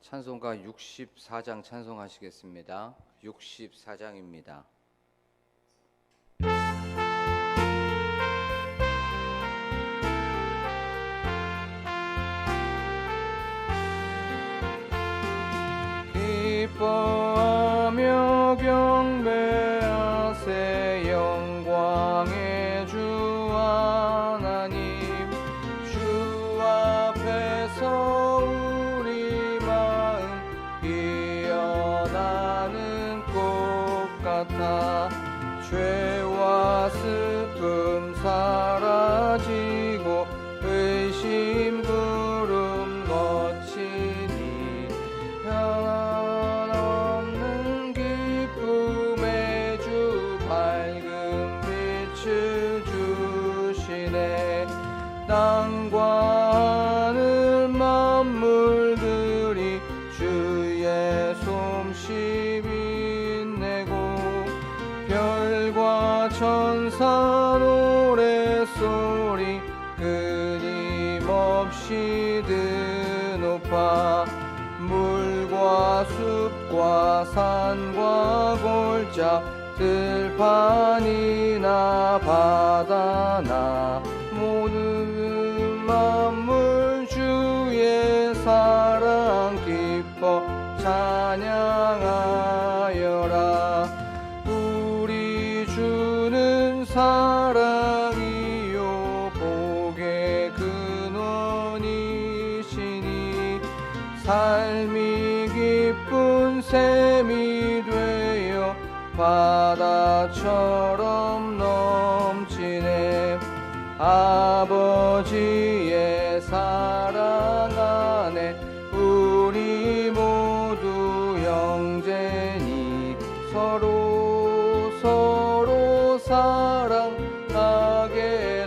찬송가 64장 찬송하시겠습니다. 64장입니다. 기뻐하며 경배하세 영광의 주 하나님, 주 앞에서 우리 마음 피어나는 꽃 같아 죄와 슬픔 사라지고 의심 구름 거치니 변함없는 기쁨의 주 밝은 빛을 주시네. 땅과 하늘 만물들이 주의 솜씨 빛내고 별과 천사 노래소리 끊임없이 드높아 물과 숲과 산과 골짜 들판이나 바다나 모든 만물 주의 사랑 기뻐 찬양하여라. 우리 주는 사랑이요 복의 근원이시니 삶이 기쁜 샘이 되어 바다처럼 넘치네. 아버지의 사랑 안에 우리 모두 형제니 서로 사랑하게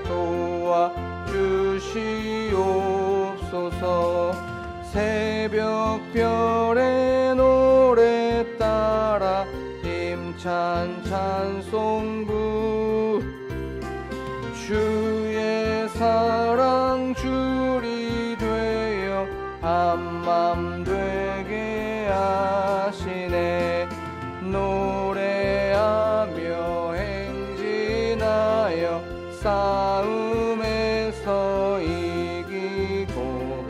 도와주시옵소서. 새벽별의 노래 따라 힘찬 찬송부 주의 사랑 줄이 되어 한맘 되게 하시네. 노래하며 행진하여 싸움에서 이기고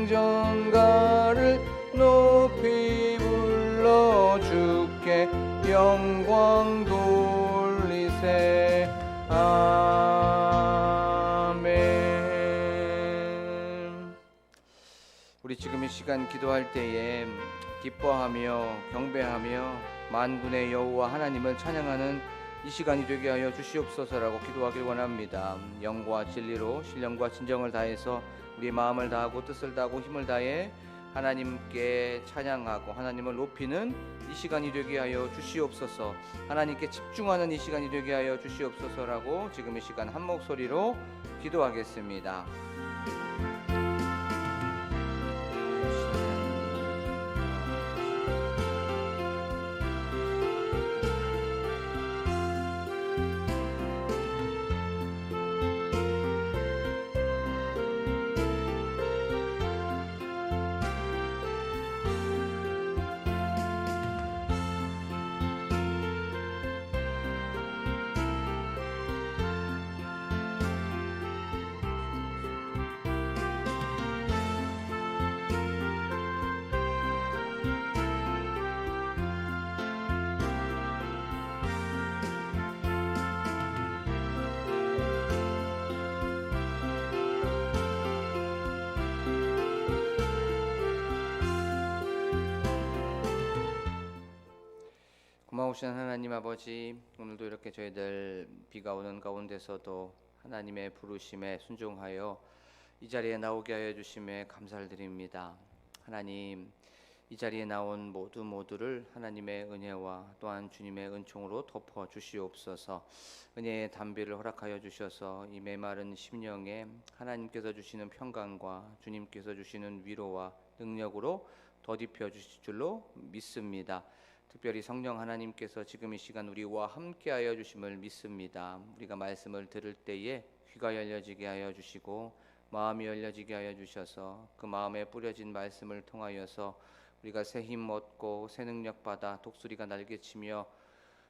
승전가를 높이 불러 주께 영광 돌리세. 아멘. 우리 지금 이 시간 기도할 때에 기뻐하며 경배하며 만군의 여호와 하나님을 찬양하는 이 시간이 되게 하여 주시옵소서라고 기도하길 원합니다. 영과 진리로 신령과 진정을 다해서 우리 마음을 다하고 뜻을 다하고 힘을 다해 하나님께 찬양하고 하나님을 높이는 이 시간이 되게 하여 주시옵소서. 하나님께 집중하는 이 시간이 되게 하여 주시옵소서라고 지금 이 시간 한 목소리로 기도하겠습니다. 고마우신 하나님 아버지, 오늘도 이렇게 저희들 비가 오는 가운데서도 하나님의 부르심에 순종하여 이 자리에 나오게 하여 주심에 감사를 드립니다. 하나님, 이 자리에 나온 모두를 하나님의 은혜와 또한 주님의 은총으로 덮어 주시옵소서. 은혜의 담비를 허락하여 주셔서 이 메마른 심령에 하나님께서 주시는 평강과 주님께서 주시는 위로와 능력으로 덧입혀 주실 줄로 믿습니다. 특별히 성령 하나님께서 지금 이 시간 우리와 함께하여 주심을 믿습니다. 우리가 말씀을 들을 때에 귀가 열려지게 하여 주시고 마음이 열려지게 하여 주셔서 그 마음에 뿌려진 말씀을 통하여서 우리가 새 힘 얻고 새 능력 받아 독수리가 날개치며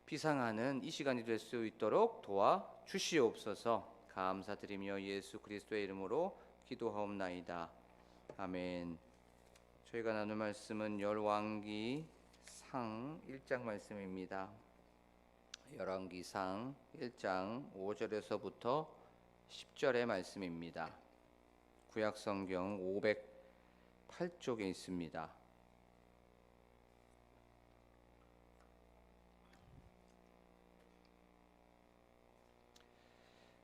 비상하는 이 시간이 될 수 있도록 도와 주시옵소서. 감사드리며 예수 그리스도의 이름으로 기도하옵나이다. 아멘. 저희가 나눌 말씀은 열왕기 상 1장 말씀입니다. 열왕기 상 1장 5절에서부터 10절의 말씀입니다. 구약성경 508쪽에 있습니다.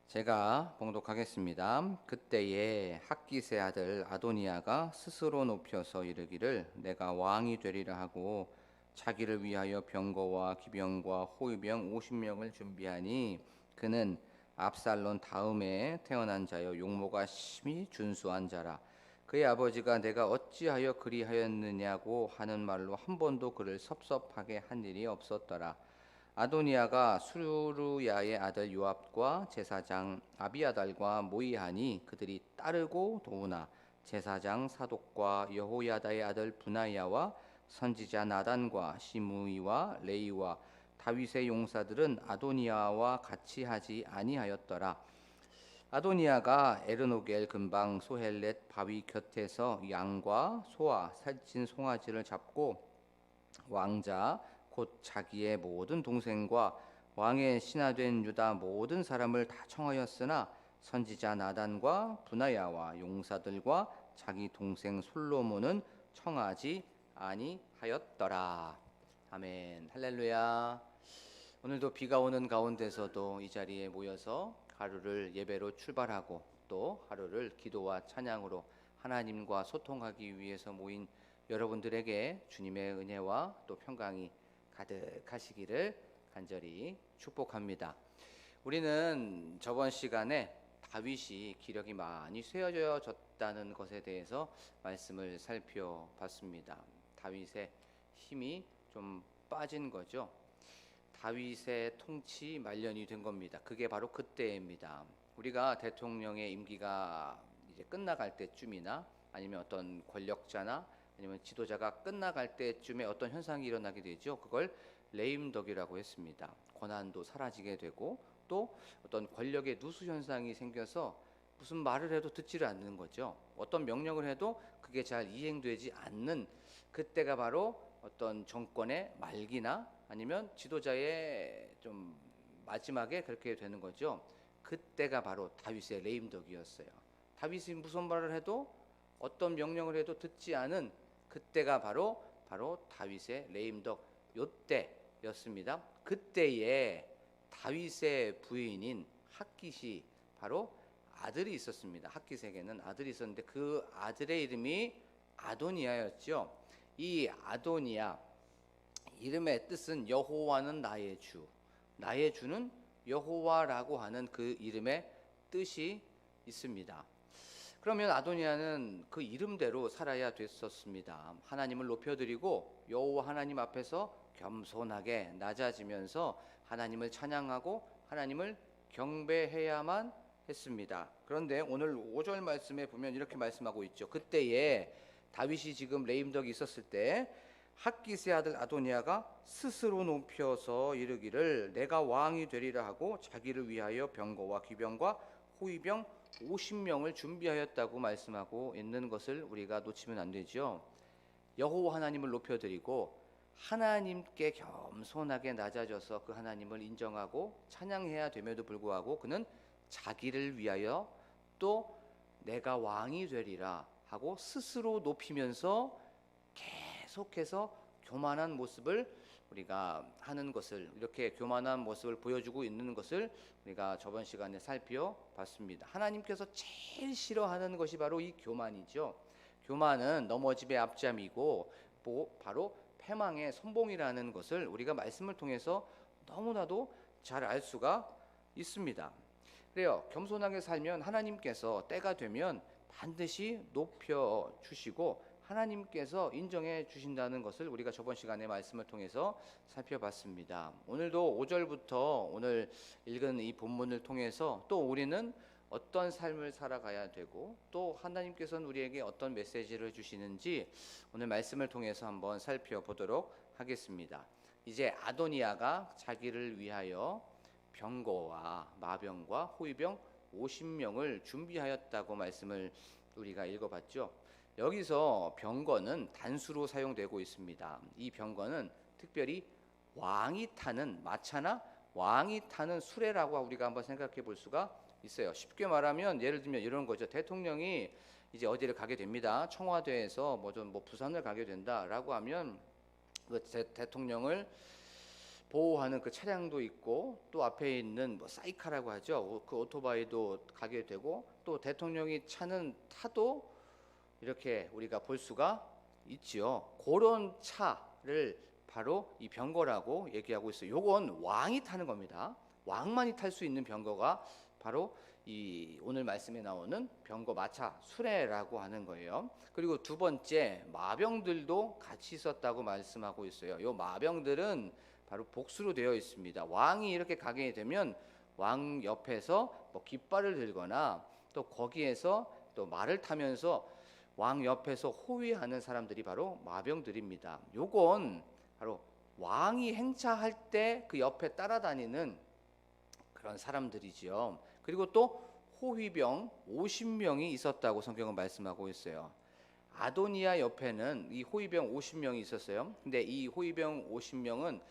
제가 봉독하겠습니다. 그때에 학깃의 아들 아도니아가 스스로 높여서 이르기를 내가 왕이 되리라 하고 자기를 위하여 병거와 기병과 호위병 50명을 준비하니 그는 압살론 다음에 태어난 자여 용모가 심히 준수한 자라. 그의 아버지가 내가 어찌하여 그리하였느냐고 하는 말로 한 번도 그를 섭섭하게 한 일이 없었더라. 아도니아가 수루야의 아들 요압과 제사장 아비아달과 모이하니 그들이 따르고 도우나 제사장 사독과 여호야다의 아들 분하야와 선지자 나단과 시므이와 레이와 다윗의 용사들은 아도니아와 같이 하지 아니하였더라. 아도니아가 에르노겔 근방 소헬렛 바위 곁에서 양과 소와 살찐 송아지를 잡고 왕자 곧 자기의 모든 동생과 왕의 신하된 유다 모든 사람을 다 청하였으나 선지자 나단과 분하야와 용사들과 자기 동생 솔로몬은 청하지 아니하였더라. 아멘. 할렐루야. 오늘도 비가 오는 가운데서도 이 자리에 모여서 하루를 예배로 출발하고 또 하루를 기도와 찬양으로 하나님과 소통하기 위해서 모인 여러분들에게 주님의 은혜와 또 평강이 가득하시기를 간절히 축복합니다. 우리는 저번 시간에 다윗이 기력이 많이 쇠어졌다는 것에 대해서 말씀을 살펴봤습니다. 다윗의 힘이 좀 빠진 거죠. 다윗의 통치 말년이 된 겁니다. 그게 바로 그때입니다. 우리가 대통령의 임기가 이제 끝나갈 때쯤이나 아니면 어떤 권력자나 아니면 지도자가 끝나갈 때쯤에 어떤 현상이 일어나게 되죠. 그걸 레임덕이라고 했습니다. 권한도 사라지게 되고 또 어떤 권력의 누수 현상이 생겨서 무슨 말을 해도 듣지를 않는 거죠. 어떤 명령을 해도 그게 잘 이행되지 않는 그때가 바로 어떤 정권의 말기나 아니면 지도자의 좀 마지막에 그렇게 되는 거죠. 그때가 바로 다윗의 레임덕이었어요. 다윗이 무슨 말을 해도 어떤 명령을 해도 듣지 않은 그때가 바로 다윗의 레임덕 요때였습니다. 그때에 다윗의 부인인 학깃이 바로 아들이 있었습니다. 학깃에게는 아들이 있었는데 그 아들의 이름이 아도니아였죠. 이 아도니아 이름의 뜻은 여호와는 나의 주. 나의 주는 여호와라고 하는 그 이름의 뜻이 있습니다. 그러면 아도니아는 그 이름대로 살아야 됐었습니다. 하나님을 높여드리고 여호와 하나님 앞에서 겸손하게 낮아지면서 하나님을 찬양하고 하나님을 경배해야만 했습니다. 그런데 오늘 5절 말씀에 보면 이렇게 말씀하고 있죠. 그때에 다윗이 지금 레임덕이 있었을 때 학깃의 아들 아도니아가 스스로 높여서 이르기를 내가 왕이 되리라 하고 자기를 위하여 병거와 기병과 호위병 50명을 준비하였다고 말씀하고 있는 것을 우리가 놓치면 안 되죠. 여호와 하나님을 높여드리고 하나님께 겸손하게 낮아져서 그 하나님을 인정하고 찬양해야 됨에도 불구하고 그는 자기를 위하여 또 내가 왕이 되리라 하고 스스로 높이면서 계속해서 교만한 모습을 우리가 하는 것을 이렇게 교만한 모습을 보여주고 있는 것을 우리가 저번 시간에 살펴봤습니다. 하나님께서 제일 싫어하는 것이 바로 이 교만이죠. 교만은 넘어짐의 앞잠이고 바로 패망의 선봉이라는 것을 우리가 말씀을 통해서 너무나도 잘 알 수가 있습니다. 그래요. 겸손하게 살면 하나님께서 때가 되면 반드시 높여주시고 하나님께서 인정해 주신다는 것을 우리가 저번 시간에 말씀을 통해서 살펴봤습니다. 오늘도 5절부터 오늘 읽은 이 본문을 통해서 또 우리는 어떤 삶을 살아가야 되고 또 하나님께서는 우리에게 어떤 메시지를 주시는지 오늘 말씀을 통해서 한번 살펴보도록 하겠습니다. 이제 아도니아가 자기를 위하여 병거와 마병과 호위병 50명을 준비하였다고 말씀을 우리가 읽어봤죠. 여기서 병거는 단수로 사용되고 있습니다. 이 병거는 특별히 왕이 타는 마차나 왕이 타는 수레라고 우리가 한번 생각해 볼 수가 있어요. 쉽게 말하면 예를 들면 이런 거죠. 대통령이 이제 어디를 가게 됩니다. 청와대에서 뭐 부산을 가게 된다라고 하면 그 대통령을 보호하는 그 차량도 있고 또 앞에 있는 뭐 사이카라고 하죠. 그 오토바이도 가게 되고 또 대통령이 차는 타도 이렇게 우리가 볼 수가 있지요. 그런 차를 바로 이 병거라고 얘기하고 있어요. 요건 왕이 타는 겁니다. 왕만이 탈 수 있는 병거가 바로 이 오늘 말씀에 나오는 병거 마차 수레라고 하는 거예요. 그리고 두 번째 마병들도 같이 있었다고 말씀하고 있어요. 요 마병들은 바로 복수로 되어 있습니다. 왕이 이렇게 가게 되면 왕 옆에서 뭐 깃발을 들거나 또 거기에서 또 말을 타면서 왕 옆에서 호위하는 사람들이 바로 마병들입니다. 요건 바로 왕이 행차할 때 그 옆에 따라다니는 그런 사람들이지요. 그리고 또 호위병 50명이 있었다고 성경은 말씀하고 있어요. 아도니아 옆에는 이 호위병 50명이 있었어요. 근데 이 호위병 50명은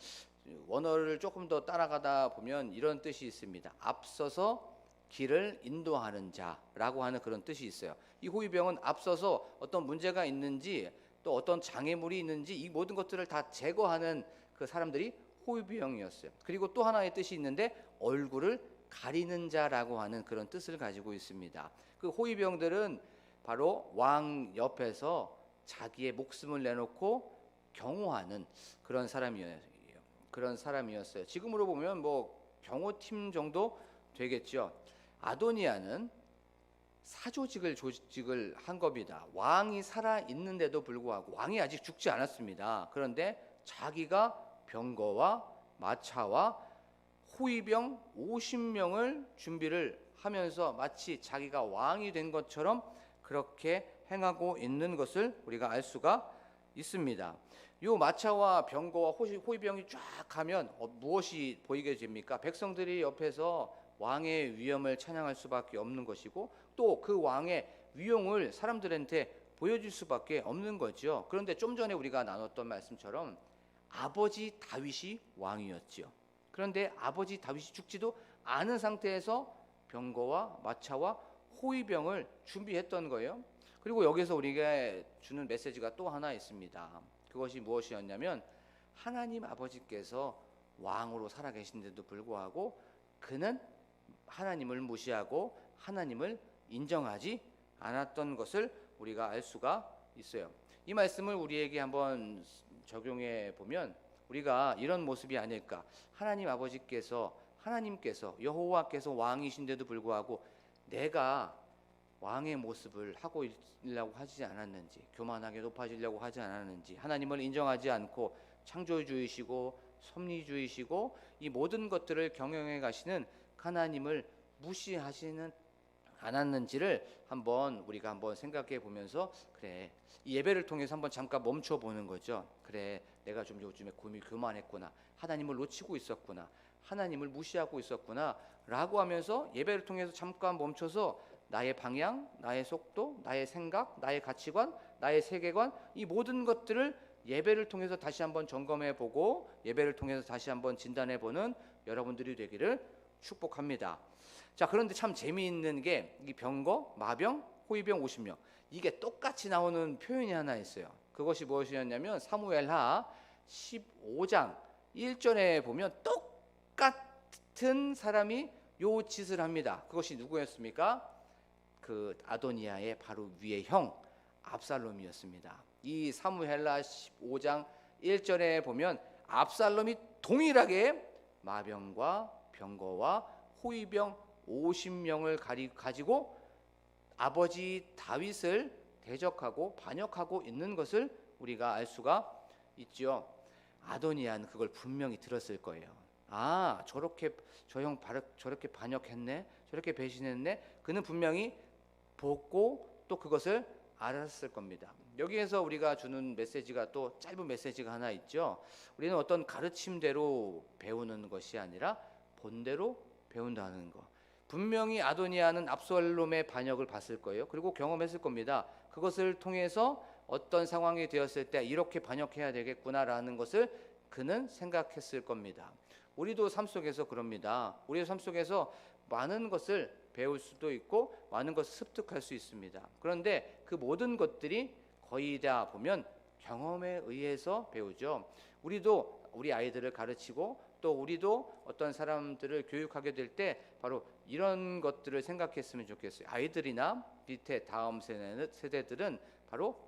원어를 조금 더 따라가다 보면 이런 뜻이 있습니다. 앞서서 길을 인도하는 자라고 하는 그런 뜻이 있어요. 이 호위병은 앞서서 어떤 문제가 있는지 또 어떤 장애물이 있는지 이 모든 것들을 다 제거하는 그 사람들이 호위병이었어요. 그리고 또 하나의 뜻이 있는데 얼굴을 가리는 자라고 하는 그런 뜻을 가지고 있습니다. 그 호위병들은 바로 왕 옆에서 자기의 목숨을 내놓고 경호하는 그런 사람이었어요. 지금으로 보면 뭐 경호팀 정도 되겠죠. 아도니아는 조직을 한 겁니다. 왕이 살아 있는데도 불구하고 왕이 아직 죽지 않았습니다. 그런데 자기가 병거와 마차와 호위병 50명을 준비를 하면서 마치 자기가 왕이 된 것처럼 그렇게 행하고 있는 것을 우리가 알 수가 있습니다. 이 마차와 병거와 호위병이 쫙 가면 무엇이 보이게 됩니까? 백성들이 옆에서 왕의 위엄을 찬양할 수밖에 없는 것이고 또 그 왕의 위용을 사람들한테 보여줄 수밖에 없는 거죠. 그런데 좀 전에 우리가 나눴던 말씀처럼 아버지 다윗이 왕이었죠. 그런데 아버지 다윗이 죽지도 않은 상태에서 병거와 마차와 호위병을 준비했던 거예요. 그리고 여기서 우리가 주는 메시지가 또 하나 있습니다. 그것이 무엇이었냐면 하나님 아버지께서 왕으로 살아계신데도 불구하고 그는 하나님을 무시하고 하나님을 인정하지 않았던 것을 우리가 알 수가 있어요. 이 말씀을 우리에게 한번 적용해 보면 우리가 이런 모습이 아닐까. 하나님께서 여호와께서 왕이신데도 불구하고 내가 왕의 모습을 하고 있으려고 하지 않았는지, 교만하게 높아지려고 하지 않았는지, 하나님을 인정하지 않고 창조주이시고 섭리주이시고 이 모든 것들을 경영해 가시는 하나님을 무시하시는 않았는지를 우리가 한번 생각해 보면서 그래, 이 예배를 통해서 한번 잠깐 멈춰 보는 거죠. 그래, 내가 좀 요즘에 교만했구나, 하나님을 놓치고 있었구나, 하나님을 무시하고 있었구나 라고 하면서 예배를 통해서 잠깐 멈춰서 나의 방향, 나의 속도, 나의 생각, 나의 가치관, 나의 세계관 이 모든 것들을 예배를 통해서 다시 한번 점검해 보고 예배를 통해서 다시 한번 진단해 보는 여러분들이 되기를 축복합니다. 자, 그런데 참 재미있는 게 이 병거, 마병, 호위병 50명 이게 똑같이 나오는 표현이 하나 있어요. 그것이 무엇이었냐면 사무엘하 15장 1절에 보면 똑같은 사람이 요 짓을 합니다. 그것이 누구였습니까? 그 아도니아의 바로 위의 형 압살롬이었습니다. 이 사무엘하 15장 1절에 보면 압살롬이 동일하게 마병과 병거와 호위병 50명을 가지고 아버지 다윗을 대적하고 반역하고 있는 것을 우리가 알 수가 있죠. 아도니아는 그걸 분명히 들었을 거예요. 아, 저렇게 저 형 저렇게 반역했네, 저렇게 배신했네. 그는 분명히 보고 또 그것을 알았을 겁니다. 여기에서 우리가 주는 메시지가 또 짧은 메시지가 하나 있죠. 우리는 어떤 가르침대로 배우는 것이 아니라 본대로 배운다는 거. 분명히 아도니아는 압살롬의 반역을 봤을 거예요. 그리고 경험했을 겁니다. 그것을 통해서 어떤 상황이 되었을 때 이렇게 반역해야 되겠구나라는 것을 그는 생각했을 겁니다. 우리도 삶 속에서 그럽니다. 우리의 삶 속에서 많은 것을 배울 수도 있고 많은 것을 습득할 수 있습니다. 그런데 그 모든 것들이 거의 다 보면 경험에 의해서 배우죠. 우리도 우리 아이들을 가르치고 또 우리도 어떤 사람들을 교육하게 될 때 바로 이런 것들을 생각했으면 좋겠어요. 아이들이나 밑에 다음 세대들은 바로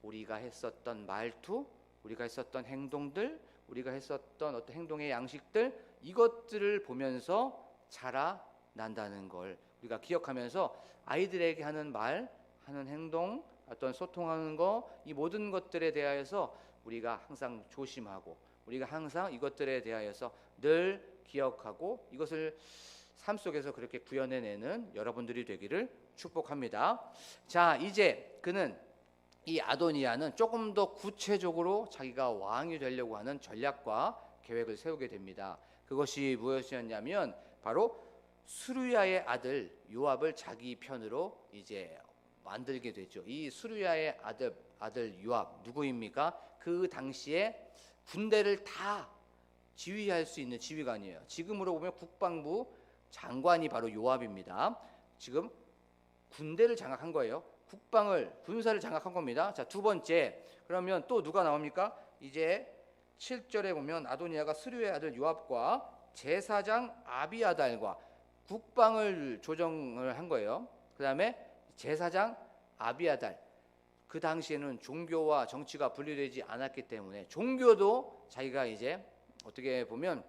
우리가 했었던 말투, 우리가 했었던 행동들, 우리가 했었던 어떤 행동의 양식들, 이것들을 보면서 자라난다는 걸 우리가 기억하면서 아이들에게 하는 말, 하는 행동, 어떤 소통하는 거, 이 모든 것들에 대하여서 우리가 항상 조심하고 우리가 항상 이것들에 대하여서 늘 기억하고 이것을 삶 속에서 그렇게 구현해내는 여러분들이 되기를 축복합니다. 자, 이제 그는 이 아도니아는 조금 더 구체적으로 자기가 왕이 되려고 하는 전략과 계획을 세우게 됩니다. 그것이 무엇이었냐면 바로 수르야의 아들 요압을 자기 편으로 이제 만들게 되죠. 이 수르야의 아들 요압 누구입니까? 그 당시에 군대를 다 지휘할 수 있는 지휘관이에요. 지금으로 보면 국방부 장관이 바로 요압입니다. 지금 군대를 장악한 거예요. 군사를 장악한 겁니다. 자, 두 번째, 그러면 또 누가 나옵니까? 이제 7절에 보면 아도니아가 스루의 아들 요압과 제사장 아비아달과 국방을 조정을 한 거예요. 그 다음에 제사장 아비아달, 그 당시에는 종교와 정치가 분리되지 않았기 때문에 종교도 자기가 이제 어떻게 보면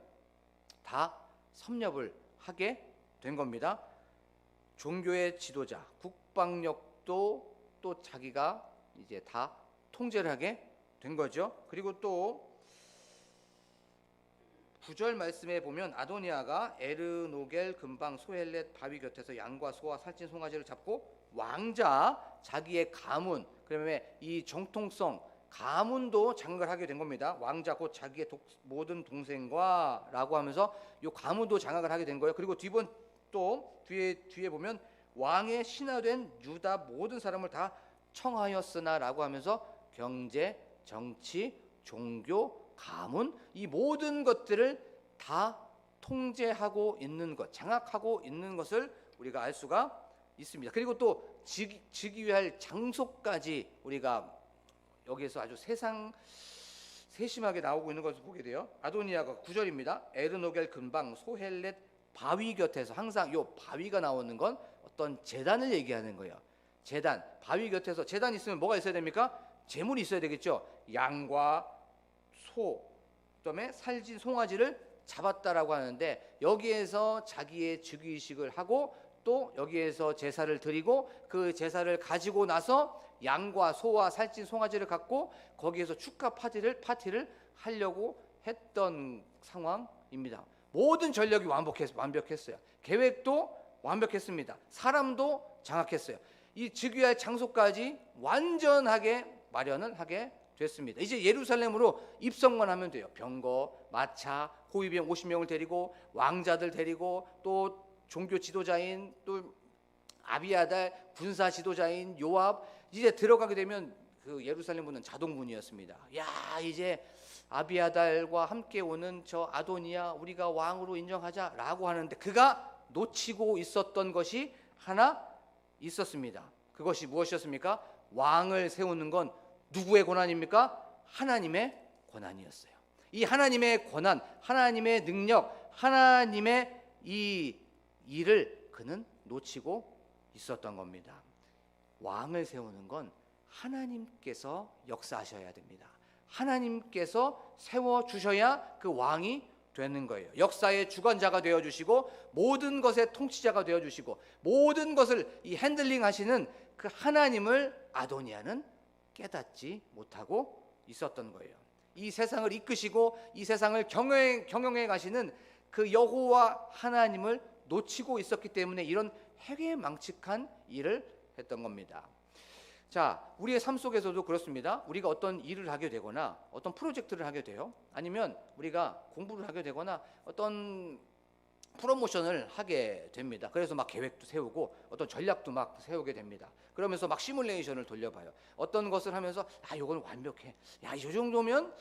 다 섭렵을 하게 된 겁니다. 종교의 지도자, 국방력도 또 자기가 이제 다 통제를 하게 된 거죠. 그리고 또 9절 말씀에 보면 아도니아가 에르노겔 근방 소헬렛 바위 곁에서 양과 소와 살찐 송아지를 잡고 왕자 자기의 가문, 그다음에 이 정통성 가문도 장악을 하게 된 겁니다. 왕자 곧 자기의 모든 동생과 라고 하면서 이 가문도 장악을 하게 된 거예요. 그리고 또 뒤에 보면 왕의 신하된 유다 모든 사람을 다 청하였으나 라고 하면서 경제, 정치, 종교, 가문, 이 모든 것들을 다 통제하고 있는 것, 장악하고 있는 것을 우리가 알 수가 있습니다. 그리고 또 즉위할 장소까지 우리가 여기에서 아주 세심하게 나오고 있는 것을 보게 돼요. 아도니아가 9절입니다. 에르노겔 근방 소헬렛 바위 곁에서, 항상 요 바위가 나오는 건 어떤 제단을 얘기하는 거예요. 제단, 바위 곁에서. 제단 있으면 뭐가 있어야 됩니까? 제물이 있어야 되겠죠. 양과 소, 그다음에 살진 송아지를 잡았다라고 하는데, 여기에서 자기의 즉위식을 하고 또 여기에서 제사를 드리고 그 제사를 가지고 나서 양과 소와 살찐 송아지를 갖고 거기에서 축하 파티를 하려고 했던 상황입니다. 모든 전력이 완벽했어요. 계획도 완벽했습니다. 사람도 장악했어요. 이 즉위할 장소까지 완전하게 마련을 하게 됐습니다. 이제 예루살렘으로 입성만 하면 돼요. 병거, 마차, 호위병 50명을 데리고 왕자들 데리고 또 종교 지도자인 또 아비아달, 군사 지도자인 요압, 이제 들어가게 되면 그 예루살렘 문은 자동문이었습니다. 야, 이제 아비아달과 함께 오는 저 아도니아 우리가 왕으로 인정하자라고 하는데 그가 놓치고 있었던 것이 하나 있었습니다. 그것이 무엇이었습니까? 왕을 세우는 건 누구의 권한입니까? 하나님의 권한이었어요. 이 하나님의 권한, 하나님의 능력, 하나님의 이 일을 그는 놓치고 있었던 겁니다. 왕을 세우는 건 하나님께서 역사하셔야 됩니다. 하나님께서 세워주셔야 그 왕이 되는 거예요. 역사의 주관자가 되어주시고 모든 것의 통치자가 되어주시고 모든 것을 이 핸들링 하시는 그 하나님을 아도니아는 깨닫지 못하고 있었던 거예요. 이 세상을 이끄시고 이 세상을 경영해 가시는 그 여호와 하나님을 놓치고 있었기 때문에 이런 해괴망측한 일을 했던 겁니다. 자, 우리의 삶 속에서도 그렇습니다. 우리가 어떤 일을 하게 되거나 어떤 프로젝트를 하게 돼요. 아니면 우리가 공부를 하게 되거나 어떤 프로모션을 하게 됩니다. 그래서 막 계획도 세우고 어떤 전략도 막 세우게 됩니다. 그러면서 막 시뮬레이션을 돌려봐요. 어떤 것을 하면서 이건 완벽해. 이 정도면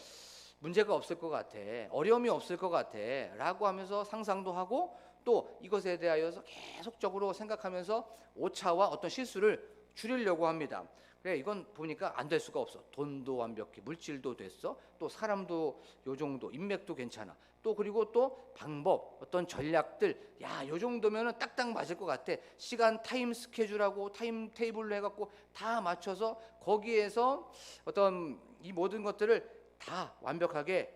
문제가 없을 것 같아. 어려움이 없을 것 같아. 라고 하면서 상상도 하고 또 이것에 대하여서 계속적으로 생각하면서 오차와 어떤 실수를 줄이려고 합니다. 그래, 이건 보니까 안 될 수가 없어. 돈도 완벽해, 물질도 됐어, 또 사람도 요 정도, 인맥도 괜찮아, 또 그리고 또 방법, 어떤 전략들, 요 정도면은 딱딱 맞을 것 같아. 시간 타임 스케줄하고 타임 테이블로 해갖고 다 맞춰서 거기에서 어떤 이 모든 것들을 다 완벽하게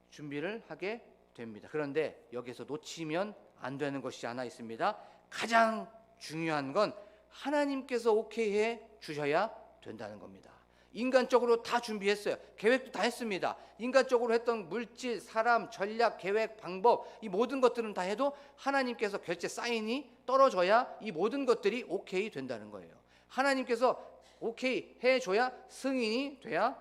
준비를 하게 됩니다. 그런데 여기서 놓치면 안 되는 것이 하나 있습니다. 가장 중요한 건 하나님께서 오케이 해 주셔야 된다는 겁니다. 인간적으로 다 준비했어요. 계획도 다 했습니다. 인간적으로 했던 물질, 사람, 전략, 계획, 방법, 이 모든 것들은 다 해도 하나님께서 결제 사인이 떨어져야 이 모든 것들이 오케이 된다는 거예요. 하나님께서 오케이 해줘야 승인이 돼야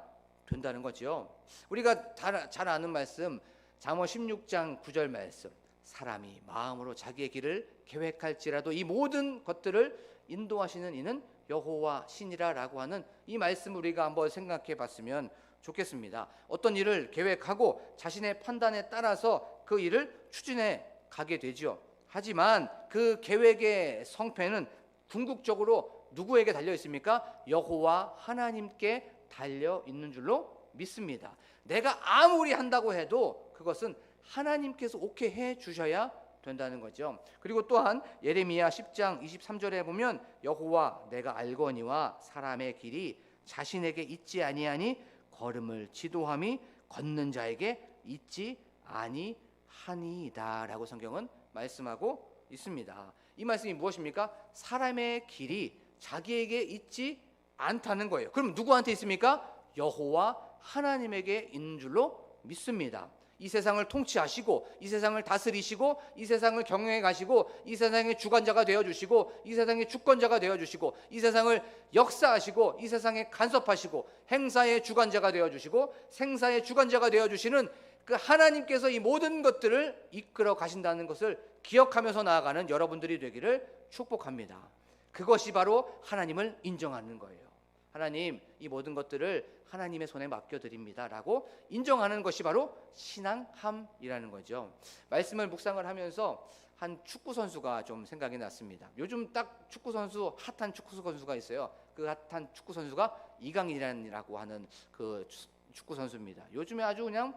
된다는 거죠. 우리가 잘 아는 말씀, 잠언 16장 9절 말씀, 사람이 마음으로 자기의 길을 계획할지라도 이 모든 것들을 인도하시는 이는 여호와 신이라라고 하는 이 말씀을 우리가 한번 생각해 봤으면 좋겠습니다. 어떤 일을 계획하고 자신의 판단에 따라서 그 일을 추진해 가게 되죠. 하지만 그 계획의 성패는 궁극적으로 누구에게 달려 있습니까? 여호와 하나님께 달려 있는 줄로 믿습니다. 내가 아무리 한다고 해도 그것은 하나님께서 오케이 해 주셔야 된다는 거죠. 그리고 또한 예레미야 10장 23절에 보면 여호와 내가 알거니와 사람의 길이 자신에게 있지 아니하니 걸음을 지도함이 걷는 자에게 있지 아니하니이다 라고 성경은 말씀하고 있습니다. 이 말씀이 무엇입니까? 사람의 길이 자기에게 있지 않다는 거예요. 그럼 누구한테 있습니까? 여호와 하나님에게 있는 줄로 믿습니다. 이 세상을 통치하시고 이 세상을 다스리시고 이 세상을 경영해 가시고 이 세상의 주관자가 되어주시고 이 세상의 주권자가 되어주시고 이 세상을 역사하시고 이 세상에 간섭하시고 행사의 주관자가 되어주시고 생사의 주관자가 되어주시는 그 하나님께서 이 모든 것들을 이끌어 가신다는 것을 기억하면서 나아가는 여러분들이 되기를 축복합니다. 그것이 바로 하나님을 인정하는 거예요. 하나님, 이 모든 것들을 하나님의 손에 맡겨드립니다 라고 인정하는 것이 바로 신앙함이라는 거죠. 말씀을 묵상을 하면서 한 축구 선수가 좀 생각이 났습니다. 요즘 딱 축구 선수, 핫한 축구 선수가 있어요. 그 핫한 축구 선수가 이강인이라고 하는 그 축구 선수입니다. 요즘에 아주 그냥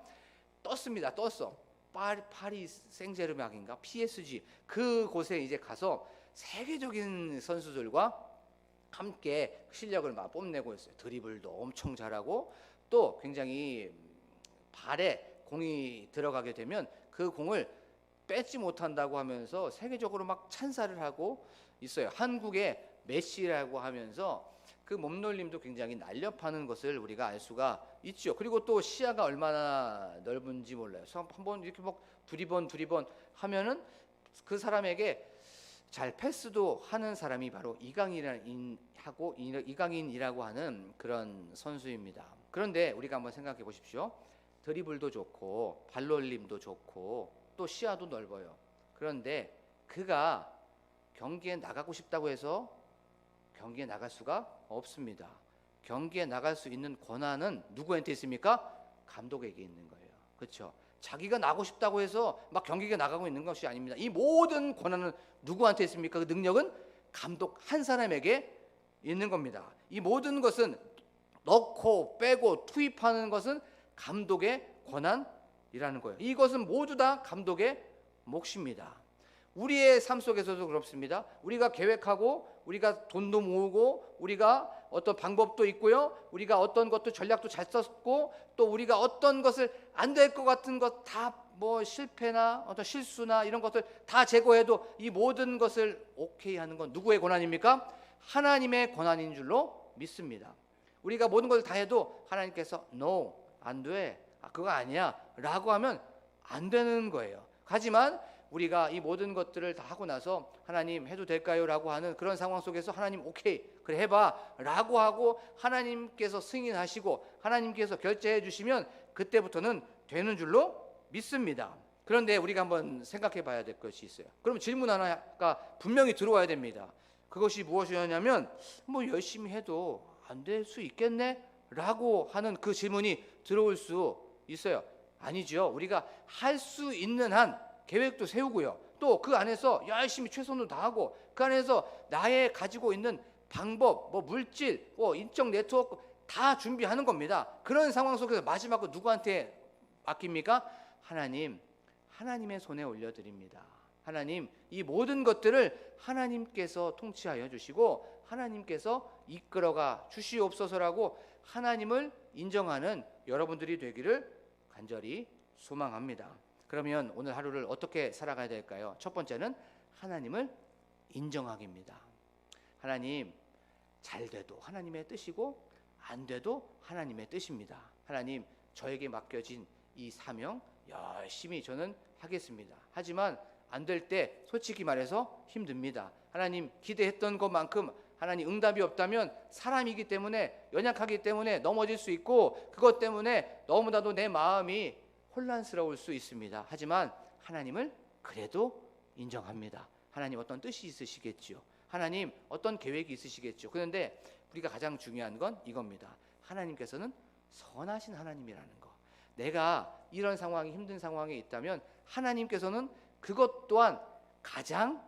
떴습니다. 떴어. 파리 생제르맹인가 PSG 그곳에 이제 가서 세계적인 선수들과 함께 실력을 막 뽐내고 있어요. 드리블도 엄청 잘하고 또 굉장히 발에 공이 들어가게 되면 그 공을 뺏지 못한다고 하면서 세계적으로 막 찬사를 하고 있어요. 한국의 메시라고 하면서 그 몸놀림도 굉장히 날렵하는 것을 우리가 알 수가 있죠. 그리고 또 시야가 얼마나 넓은지 몰라요. 한번 이렇게 막 두리번 하면은 그 사람에게 잘 패스도 하는 사람이 바로 이강인이라고 하는 그런 선수입니다. 그런데 우리가 한번 생각해 보십시오. 드리블도 좋고 발놀림도 좋고 또 시야도 넓어요. 그런데 그가 경기에 나가고 싶다고 해서 경기에 나갈 수가 없습니다. 경기에 나갈 수 있는 권한은 누구한테 있습니까? 감독에게 있는 거예요. 그렇죠? 자기가 나가고 싶다고 해서 막 경기에 나가고 있는 것이 아닙니다. 이 모든 권한은 누구한테 있습니까? 그 능력은 감독 한 사람에게 있는 겁니다. 이 모든 것은 넣고 빼고 투입하는 것은 감독의 권한이라는 거예요. 이것은 모두 다 감독의 몫입니다. 우리의 삶 속에서도 그렇습니다. 우리가 계획하고 우리가 돈도 모으고 우리가 어떤 방법도 있고요. 우리가 어떤 것도 전략도 잘 썼고 또 우리가 어떤 것을 안 될 것 같은 것 다 뭐 실패나 어떤 실수나 이런 것들 다 제거해도 이 모든 것을 오케이 하는 건 누구의 권한입니까? 하나님의 권한인 줄로 믿습니다. 우리가 모든 것을 다 해도 하나님께서 No, 안 돼, 그거 아니야 라고 하면 안 되는 거예요. 하지만 우리가 이 모든 것들을 다 하고 나서 하나님 해도 될까요? 라고 하는 그런 상황 속에서 하나님 오케이 그래 해봐 라고 하고 하나님께서 승인하시고 하나님께서 결제해 주시면 그때부터는 되는 줄로 믿습니다. 그런데 우리가 한번 생각해 봐야 될 것이 있어요. 그럼 질문 하나가 분명히 들어와야 됩니다. 그것이 무엇이었냐면 뭐 열심히 해도 안 될 수 있겠네? 라고 하는 그 질문이 들어올 수 있어요. 아니죠. 우리가 할 수 있는 한 계획도 세우고요. 또 그 안에서 열심히 최선을 다하고 그 안에서 나의 가지고 있는 방법, 뭐 물질, 뭐 인적 네트워크 다 준비하는 겁니다. 그런 상황 속에서 마지막으로 누구한테 맡깁니까? 하나님의 손에 올려드립니다. 하나님, 이 모든 것들을 하나님께서 통치하여 주시고 하나님께서 이끌어가 주시옵소서라고 하나님을 인정하는 여러분들이 되기를 간절히 소망합니다. 그러면 오늘 하루를 어떻게 살아가야 될까요? 첫 번째는 하나님을 인정하기입니다. 하나님, 잘 돼도 하나님의 뜻이고 안 돼도 하나님의 뜻입니다. 하나님, 저에게 맡겨진 이 사명 열심히 저는 하겠습니다. 하지만 안 될 때 솔직히 말해서 힘듭니다. 하나님, 기대했던 것만큼 하나님 응답이 없다면 사람이기 때문에 연약하기 때문에 넘어질 수 있고 그것 때문에 너무나도 내 마음이 혼란스러울 수 있습니다. 하지만 하나님을 그래도 인정합니다. 하나님 어떤 뜻이 있으시겠지요. 하나님 어떤 계획이 있으시겠죠. 그런데 우리가 가장 중요한 건 이겁니다. 하나님께서는 선하신 하나님이라는 거. 내가 이런 상황이 힘든 상황에 있다면 하나님께서는 그것 또한 가장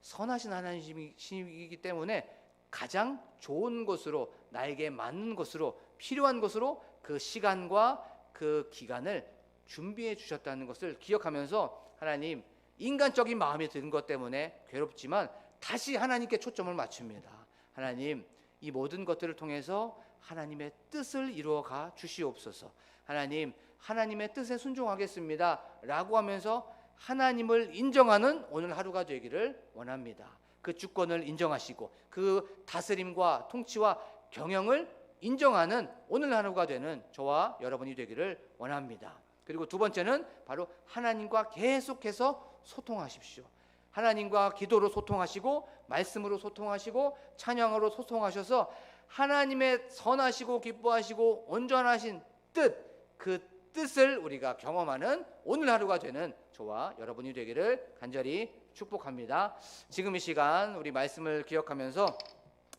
선하신 하나님이시기 때문에 가장 좋은 것으로 나에게 맞는 것으로 필요한 것으로 그 시간과 그 기간을 준비해 주셨다는 것을 기억하면서 하나님 인간적인 마음이 든 것 때문에 괴롭지만 다시 하나님께 초점을 맞춥니다. 하나님 이 모든 것들을 통해서 하나님의 뜻을 이루어가 주시옵소서. 하나님 하나님의 뜻에 순종하겠습니다 라고 하면서 하나님을 인정하는 오늘 하루가 되기를 원합니다. 그 주권을 인정하시고 그 다스림과 통치와 경영을 인정하는 오늘 하루가 되는 저와 여러분이 되기를 원합니다. 그리고 두 번째는 바로 하나님과 계속해서 소통하십시오. 하나님과 기도로 소통하시고 말씀으로 소통하시고 찬양으로 소통하셔서 하나님의 선하시고 기뻐하시고 온전하신 뜻, 그 뜻을 우리가 경험하는 오늘 하루가 되는 저와 여러분이 되기를 간절히 축복합니다. 지금 이 시간 우리 말씀을 기억하면서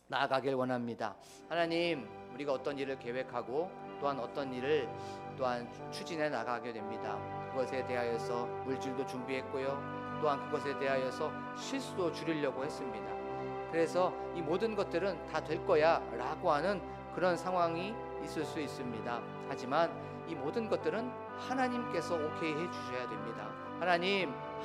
나아가길 원합니다. 하나님, 우리가 어떤 일을 계획하고 또한 어떤 일을 또한 추진해 나가게 됩니다. 그것에 대하여서 물질도 준비했고요. 또한 그것에 대하여서 실수도 줄이려고 했습니다. 그래서 이 모든 것들은 다 될 거야 라고 하는 그런 상황이 있을 수 있습니다. 하지만 이 모든 것들은 하나님께서 오케이 해 주셔야 됩니다.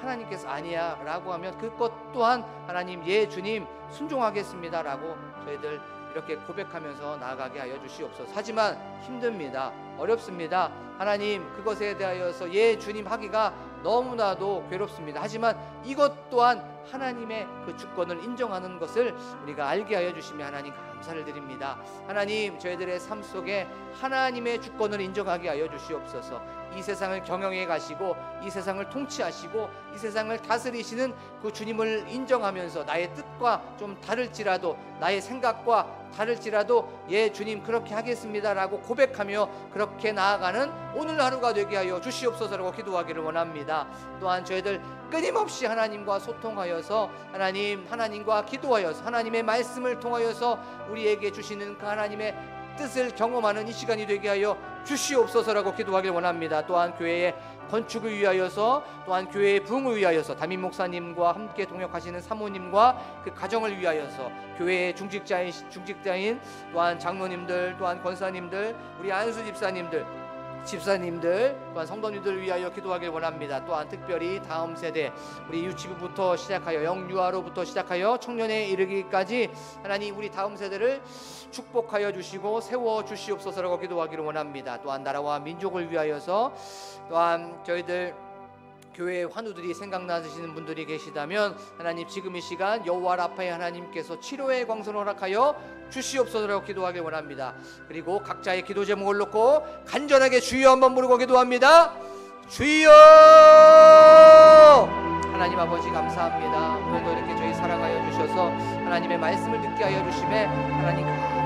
하나님께서 아니야 라고 하면 그것 또한 하나님 예 주님 순종하겠습니다 라고 저희들 이렇게 고백하면서 나아가게 하여 주시옵소서. 하지만 힘듭니다. 어렵습니다. 하나님 그것에 대하여서 예 주님 하기가 너무나도 괴롭습니다. 하지만 이것 또한 하나님의 그 주권을 인정하는 것을 우리가 알게 하여 주시며 하나님 감사를 드립니다. 하나님 저희들의 삶 속에 하나님의 주권을 인정하게 하여 주시옵소서. 이 세상을 경영해 가시고 이 세상을 통치하시고 이 세상을 다스리시는 그 주님을 인정하면서 나의 뜻과 좀 다를지라도 나의 생각과 다를지라도 예 주님 그렇게 하겠습니다라고 고백하며 그렇게 나아가는 오늘 하루가 되게 하여 주시옵소서라고 기도하기를 원합니다. 또한 저희들 끊임없이 하나님과 소통하여서 하나님과 기도하여서 하나님의 말씀을 통하여서 우리에게 주시는 그 하나님의 뜻을 경험하는 이 시간이 되게 하여 주시옵소서라고 기도하길 원합니다. 또한 교회의 건축을 위하여서 또한 교회의 부흥을 위하여서 담임 목사님과 함께 동역하시는 사모님과 그 가정을 위하여서 교회의 중직자인 또한 장로님들 또한 권사님들 우리 안수 집사님들 또한 성도님들을 위하여 기도하길 원합니다. 또한 특별히 다음 세대 우리 유치부부터 시작하여 영유아로부터 시작하여 청년에 이르기까지 하나님 우리 다음 세대를 축복하여 주시고 세워 주시옵소서라고 기도하기를 원합니다. 또한 나라와 민족을 위하여서 또한 저희들 교회의 환우들이 생각나시는 분들이 계시다면 하나님 지금 이 시간 여호와 라파의 하나님께서 치료의 광선을 허락하여 주시옵소서라고 기도하길 원합니다. 그리고 각자의 기도 제목을 놓고 간절하게 주여 한번 부르고 기도합니다. 주여! 하나님 아버지 감사합니다. 오늘도 이렇게 저희 사랑하여 주셔서 하나님의 말씀을 듣게 하여 주심에 하나님